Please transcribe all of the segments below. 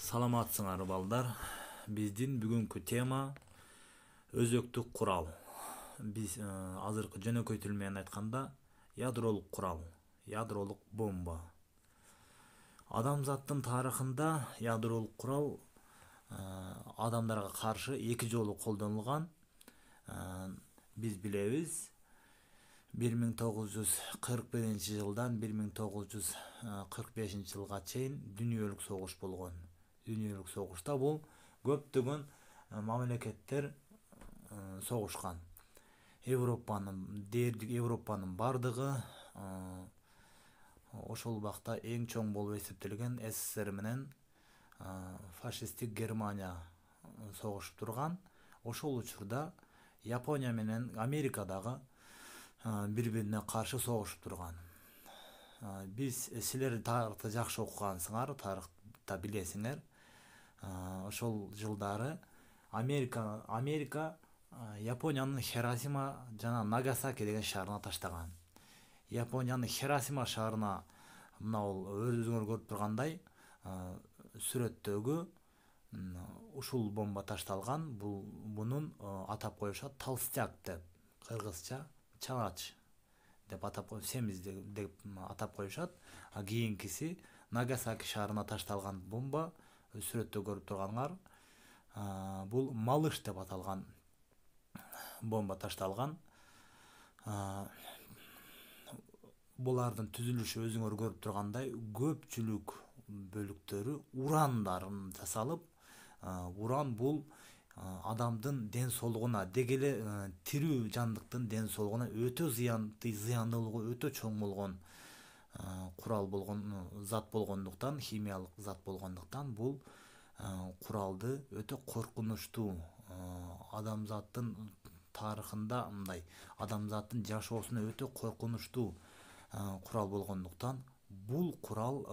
Саламатсыңар балдар. Биздин бүгүнкү тема өзөктүк курал. Биз азыркы жөнөкөй тил менен айтканда ядролук курал, ядролук бомба. Адамзаттын тарыхында ядролук курал адамдарга каршы эки жолу колдонулган. Биз билебиз 1941-жылдан 1945-жылга чейин дүйнөлүк согуш болгон. Дүйнөлүк согушта бул көптөгөн мамлекеттер согушкан. Европанын бардыгы ошол убакта эң чоң болуп эсептелген СССР менен фашисттик Германия согушуп турган. Ошол учурда Япония менен Америка дагы бири-бирине каршы согушуп турган. Биз силер тарыхты жакшы окугансыңар, тарыхта билесиңер. Ошол жылдары Америка Япониянын Хиросима жана Нагасаки деген шаарына таштаган. Япониянын Хиросима шаарына мына өзүңөр көрүп тургандай сүрөттөгү ушул бомба ташталган. Бунун атап коюшат толстяк деп, кыргызча чалач деп атап семиз деп атап коюшат. Кийинкиси Нагасаки шаарына ташталган бомба, сүрөттө көрүп турганыңар, бул малыш деп аталган бомба ташталган. Булардын түзүлүшү өзүңөр көрүп тургандай көпчүлүк бөлүктөрү урандарын жасалып, уран бул адамдын ден соолугуна, деги эле тирүү жандыктын ден соолугуна өтө зыяндуулугу өтө чоң болгон курал болгон, зат болгондуктан, химиялык зат болгондуктан бул куралды өтө коркунучтуу, адамзаттын тарыхында мындай адамзаттын жашоосуна өтө коркунучтуу курал болгондуктан бул курал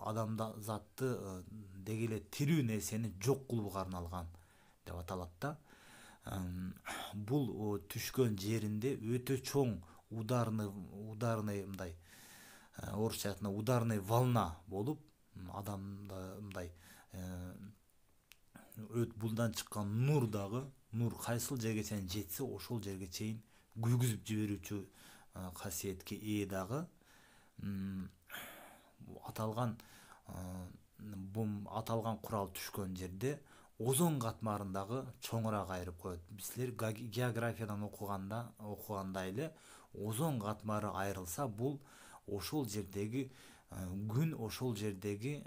адамзатты деги эле тирүү нерсени жок кылууга арналган деп аталат да. Бул түшкөн жеринде өтө чоң ударный мындай орусча айтканда ударный волна болуп, адамда мындай булдан чыккан нур дагы, кайсыл жерге чейин жетсе, ошол жерге чейин күйгүзүп жиберүүчү касиетке ээ дагы. Аталган курал түшкөн жерде озон катмарындагы чоңураак айырып коет. Силер географиядан окуганда эле озон катмары айрылса, бул ошол жердеги күн, ошол жердеги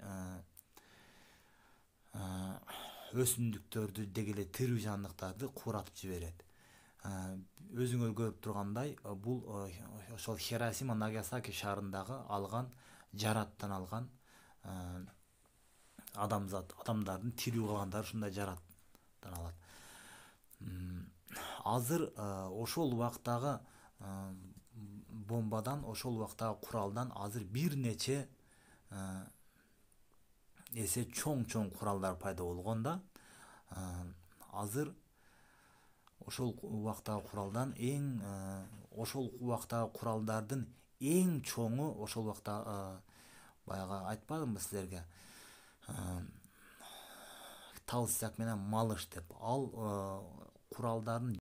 өсүмдүктөрдү, деги эле тирүү жандыктарды кууратып жиберет. Өзүңөр көрүп тургандай, бул ошол Хиросима Нагасаки шаарындагы жараттан алган адамдардын тирүү калгандары ушундай жараттан алат. Азыр ошол убактагы бомбадан, ошол убактагы куралдан азыр бир нече эсе чоң куралдар пайда болгон да. Азыр ошол убактагы куралдардын эң чоңу ошол убакта баягы айтпадымбы силерге, толстяк менен малыш деп. Ал куралдардын